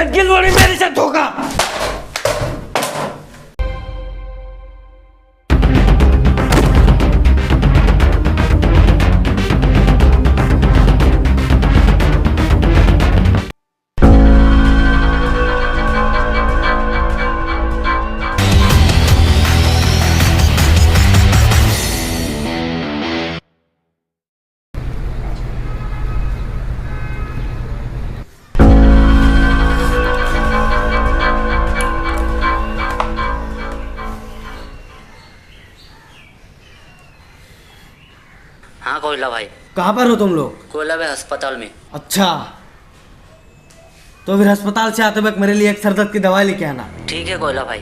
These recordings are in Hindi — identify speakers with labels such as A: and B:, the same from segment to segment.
A: गिलवाड़ी मेरे साथ धोखा।
B: हाँ कोयला भाई।
A: कहाँ पर हो तुम लोग?
B: कोयला भाई अस्पताल में।
A: अच्छा, तो फिर अस्पताल से आते वक्त मेरे लिए एक सरदर्द की दवाई लेके आना।
B: ठीक है कोयला भाई।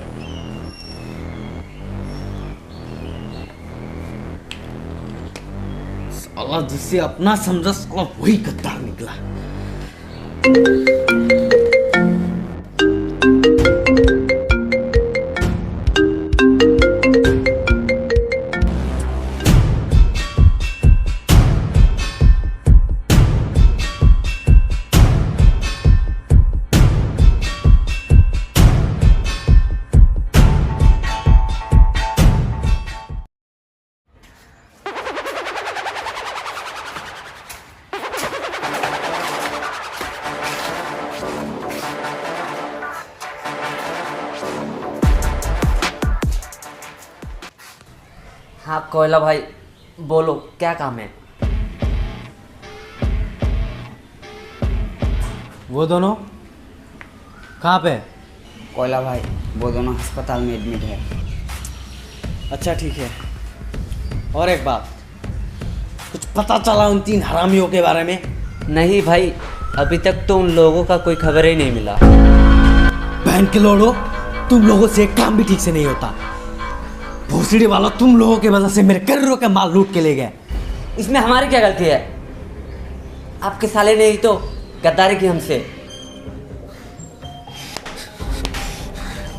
A: साला जिससे अपना समझा साला वही गद्दार निकला।
B: हाँ कोयला भाई, बोलो क्या काम है?
A: वो दोनों कहाँ पे?
C: कोयला भाई वो दोनों अस्पताल में एडमिट है।
A: अच्छा ठीक है। और एक बात, कुछ पता चला उन 3 हरामियों के बारे में?
B: नहीं भाई, अभी तक तो उन लोगों का कोई खबर ही नहीं मिला।
A: बहन के लोड़ो, तुम लोगों से एक काम भी ठीक से नहीं होता। भोसड़ी वाला तुम लोगों की वजह से मेरे करोड़ों का माल लूट के ले गए।
B: इसमें हमारी क्या गलती है? आपके साले ने ही तो गद्दारी की हमसे।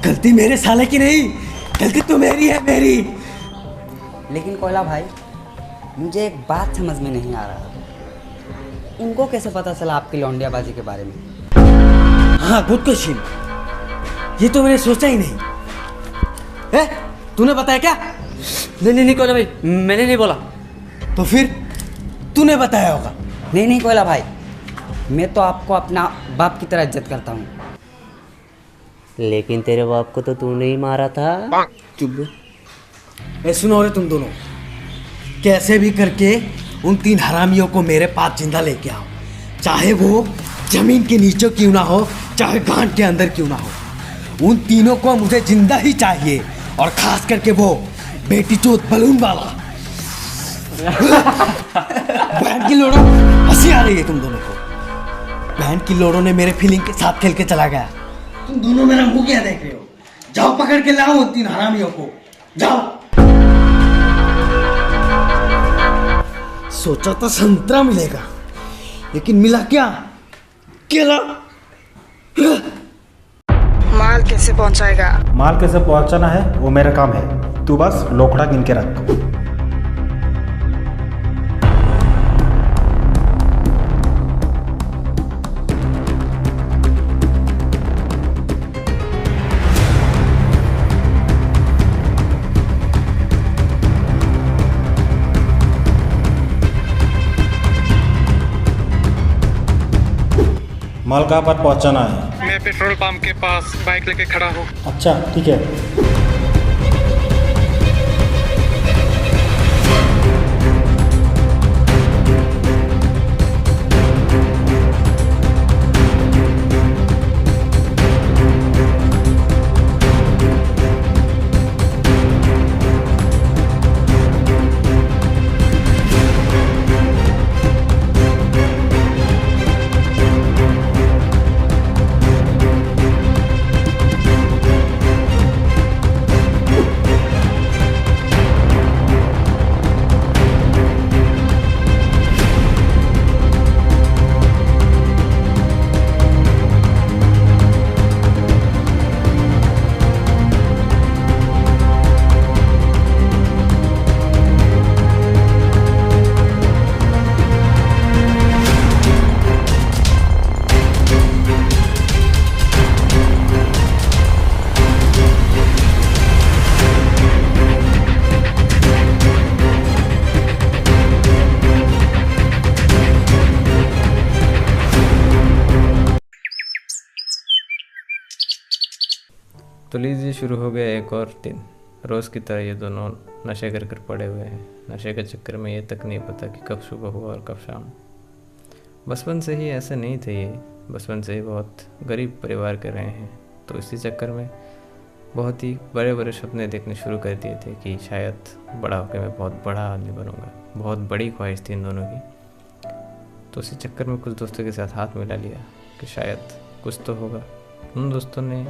A: गलती मेरे साले की नहीं, गलती तो मेरी है, मेरी।
C: लेकिन कोयला भाई मुझे एक बात समझ में नहीं आ रहा, उनको कैसे पता चला आपकी लौंडियाबाजी के बारे में?
A: हाँ गुड क्वेश्चन, ये तो मैंने सोचा ही नहीं। तूने बताया क्या?
B: नहीं कोयला भाई, मैंने नहीं बोला।
A: तो फिर तूने बताया होगा।
C: नहीं कोयला भाई, मैं तो आपको अपना बाप की तरह इज्जत करता हूँ।
B: लेकिन तेरे बाप को तो तूने ही मारा था।
A: चुप। सुनो रे तुम दोनों, कैसे भी करके उन 3 हरामियों को मेरे पास जिंदा लेके आओ। चाहे वो जमीन के नीचे क्यों ना हो, चाहे गांठ के अंदर क्यों ना हो, उन तीनों को मुझे जिंदा ही चाहिए। और खास करके वो बेटी चोत बलून वाला। बहन की लोड़ो, हंसी आ रही है तुम दोनों को। बहन की लोड़ो ने मेरे फीलिंग के साथ खेल के चला गया। तुम दोनों मेरा मुंह क्या देख रहे हो? जाओ पकड़ के लाओ उन 3 हरामियों को, जाओ। सोचा था संतरा मिलेगा, लेकिन मिला क्या? केला।
D: माल कैसे पहुंचाएगा?
E: माल कैसे पहुंचाना है वो मेरा काम है, तू बस लोखड़ा गिन के रख। माल कहाँ पर पहुंचाना है?
D: मैं पेट्रोल पंप के पास बाइक लेके खड़ा हूँ।
E: अच्छा ठीक है।
F: तो लीजिए शुरू हो गया एक और दिन। रोज़ की तरह ये दोनों नशे कर कर पड़े हुए हैं। नशे के चक्कर में ये तक नहीं पता कि कब सुबह हुआ और कब शाम। बचपन से ही ऐसे नहीं थे ये, बचपन से ही बहुत गरीब परिवार के रहे हैं, तो इसी चक्कर में बहुत ही बड़े बड़े सपने देखने शुरू कर दिए थे कि शायद बड़ा होकर मैं बहुत बड़ा आदमी बनूंगा। बहुत बड़ी ख्वाहिश थी इन दोनों की। तो इसी चक्कर में कुछ दोस्तों के साथ हाथ मिला लिया कि शायद कुछ तो होगा। उन दोस्तों ने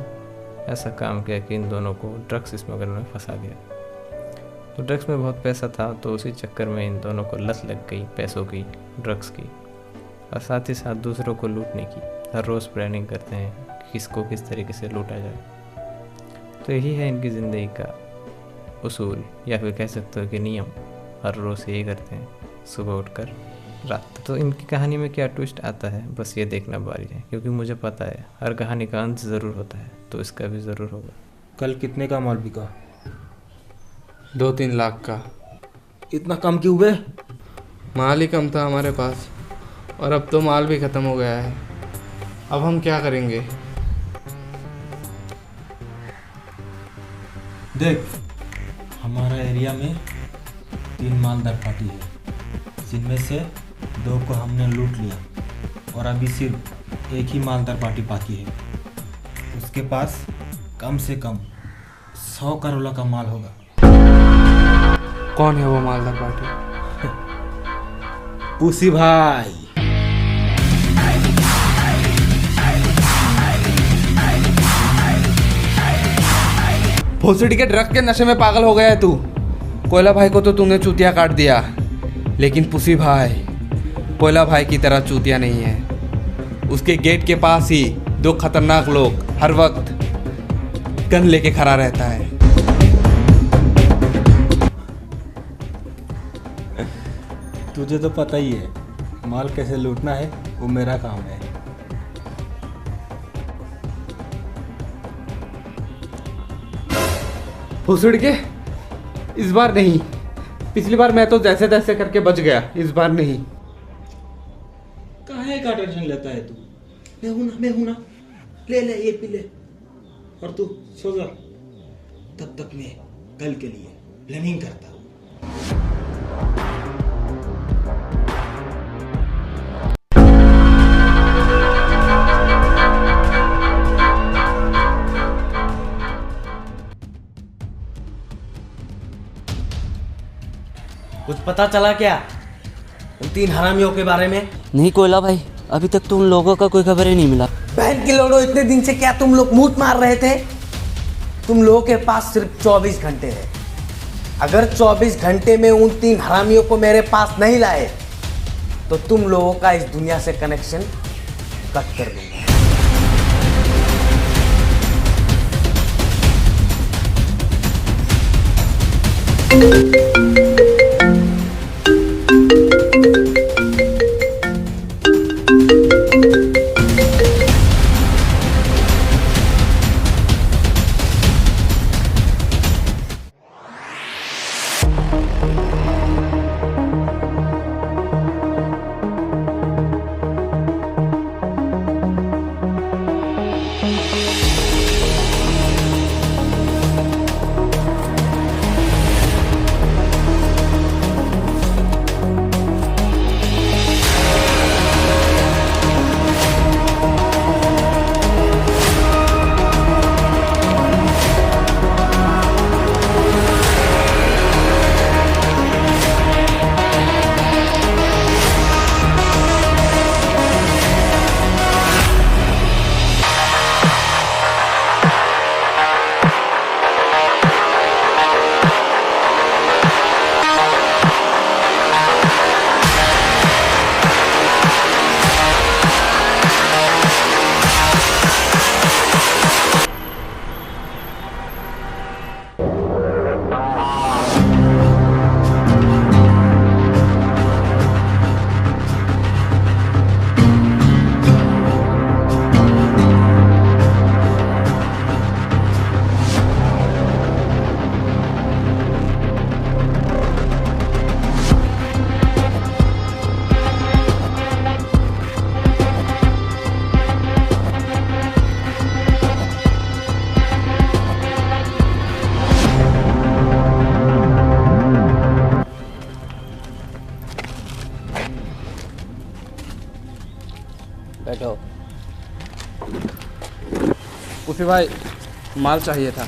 F: ऐसा काम किया कि इन दोनों को ड्रग्स स्मगलर में फंसा दिया। तो ड्रग्स में बहुत पैसा था, तो उसी चक्कर में इन दोनों को लत लग गई पैसों की, ड्रग्स की, और साथ ही साथ दूसरों को लूटने की। हर रोज़ प्लानिंग करते हैं कि किसको किस तरीके से लूटा जाए। तो यही है इनकी ज़िंदगी का उसूल, या फिर कह सकते हो कि नियम। हर रोज़ यही करते हैं, सुबह उठकर रात तक। तो इनकी कहानी में क्या ट्विस्ट आता है, बस ये देखना बारी है, क्योंकि मुझे पता है हर कहानी का अंत ज़रूर होता है, तो इसका भी ज़रूर होगा।
E: कल कितने का माल बिका?
G: 2-3 लाख का।
E: इतना कम क्यों हुए?
G: माल ही कम था हमारे पास, और अब तो माल भी ख़त्म हो गया है। अब हम क्या करेंगे?
E: देख, हमारा एरिया में 3 मालदार पार्टी है, जिनमें से 2 को हमने लूट लिया, और अभी सिर्फ एक ही मालदार पार्टी बाकी है। उसके पास कम से कम 100 करोड़ का माल होगा।
G: कौन है वो मालदार पार्टी?
E: पूसी भाई।
G: भोसड़ी के ड्रग के नशे में पागल हो गया है तू। कोयला भाई को तो तूने चूतिया काट दिया, लेकिन पुसी भाई कोयला भाई की तरह चूतिया नहीं है। उसके गेट के पास ही 2 खतरनाक लोग हर वक्त गन लेके खड़ा रहता है।
E: तुझे तो पता ही है, माल कैसे लूटना है वो मेरा काम है।
G: भोसड़ी के इस बार नहीं। पिछली बार मैं तो जैसे तैसे करके बच गया, इस बार नहीं।
E: काहे का टेंशन लेता है तू? मैं हूं ना, ले ले ये पी ले, और तू सो जा। तब तक मैं कल के लिए प्लानिंग करता हूँ।
A: कुछ पता चला क्या उन 3 हरामियों के बारे में?
B: नहीं कोयला भाई, अभी तक तो उन लोगों का कोई खबर ही नहीं मिला।
A: बहन की लोड़ो, इतने दिन से क्या तुम लोग मूत मार रहे थे? तुम लोगों के पास सिर्फ 24 घंटे है। अगर 24 घंटे में उन 3 हरामियों को मेरे पास नहीं लाए तो तुम लोगों का इस दुनिया से कनेक्शन कट कर दूंगा।
G: भाई माल चाहिए था।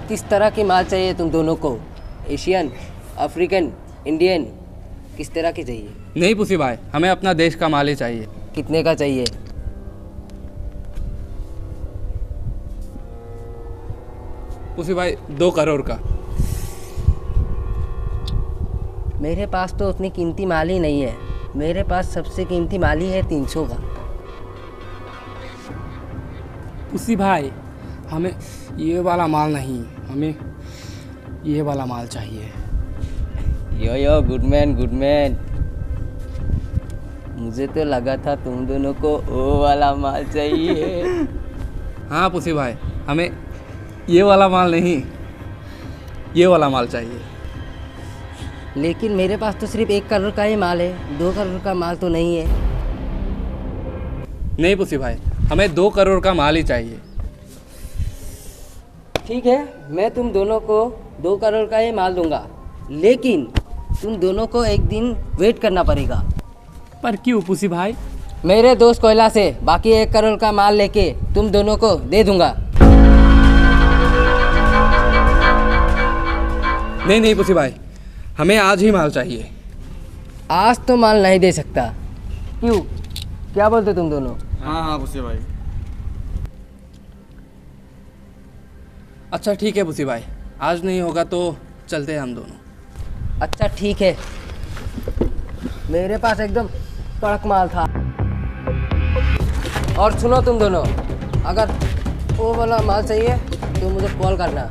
B: किस तरह की माल चाहिए तुम दोनों को? एशियन, अफ्रीकन, इंडियन, किस तरह की चाहिए?
G: नहीं पुसी भाई, हमें अपना देश का माल ही चाहिए।
B: कितने का चाहिए?
G: पुसी भाई 2 करोड़ का।
B: मेरे पास तो उतनी कीमती माल ही नहीं है। मेरे पास सबसे कीमती माल ही है 300 का।
G: पुसी भाई हमें ये वाला माल नहीं, हमें ये वाला माल चाहिए।
B: यो गुड मैन। मुझे तो लगा था तुम दोनों को वो वाला माल चाहिए।
G: हाँ पुसी भाई, हमें ये वाला माल नहीं, ये वाला माल चाहिए।
B: लेकिन मेरे पास तो सिर्फ 1 करोड़ का ही माल है, 2 करोड़ का माल तो नहीं है।
G: नहीं पुसी भाई, हमें 2 करोड़ का माल ही चाहिए।
B: ठीक है, मैं तुम दोनों को 2 करोड़ का ही माल दूंगा, लेकिन तुम दोनों को एक दिन वेट करना पड़ेगा।
G: पर क्यों पुसी भाई?
B: मेरे दोस्त कोयला से बाकी 1 करोड़ का माल लेके तुम दोनों को दे दूंगा।
G: नहीं पुसी भाई, हमें आज ही माल चाहिए।
B: आज तो माल नहीं दे सकता। क्यों, क्या बोलते तुम दोनों?
G: हाँ पुसी भाई। अच्छा ठीक है पुसी भाई, आज नहीं होगा तो चलते हैं हम दोनों।
B: अच्छा ठीक है, मेरे पास एकदम कड़क माल था। और सुनो तुम दोनों, अगर वो वाला माल चाहिए तो मुझे कॉल करना।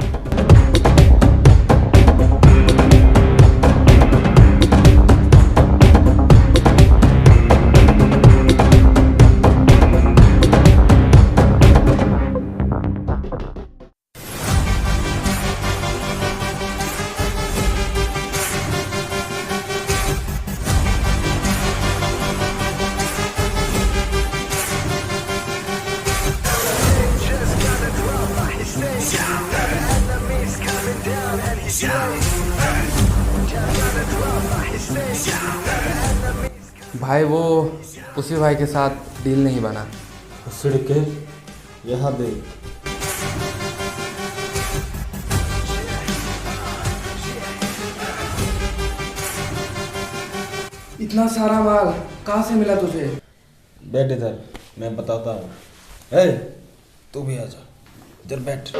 G: भाई वो पुसी भाई के साथ डील नहीं बना।
E: सिड़के यहाँ दे।
G: इतना सारा माल कहाँ से मिला तुझे?
E: बैठ इधर, मैं बताता हूँ। ए, तू भी आ जा, इधर बैठ।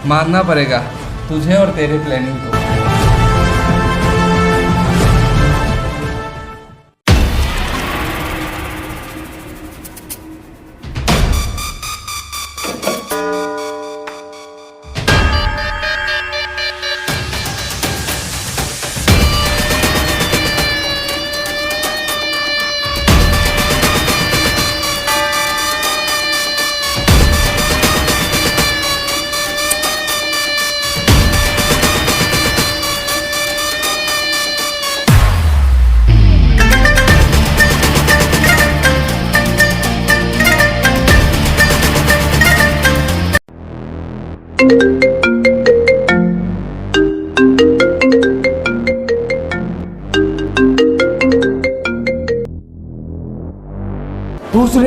G: मानना पड़ेगा तुझे और तेरे प्लानिंग को।
H: दूसरे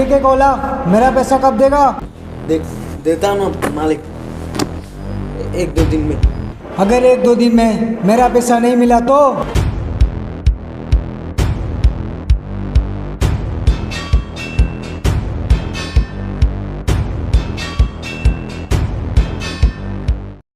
H: के कोयला मेरा पैसा कब देगा?
A: देख देता हूँ ना मालिक, 1-2 दिन में।
H: अगर 1-2 दिन में मेरा पैसा नहीं मिला तो